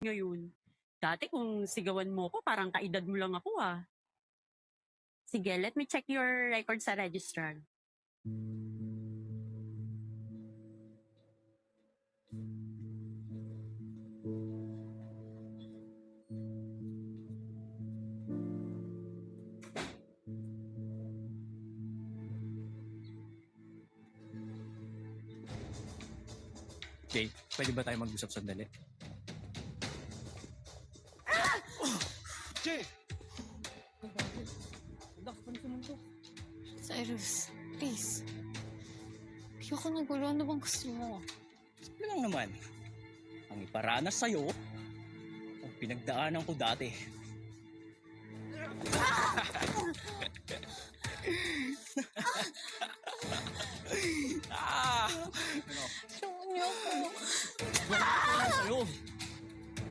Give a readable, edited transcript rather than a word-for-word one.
ngayon. Dati kung sigawan mo ko, parang kaedad mo lang ako ah. Sige, let me check your record sa registrar. Jay, pwede ba tayo mag-usap sandali? Jay! Cyrus, please. Ayoko na gulo. Ano bang gusto mo? Ano lang naman? Ang iparanas sa'yo, ang pinagdaanan ko dati. Tulungan niyo ako. Sa'yo.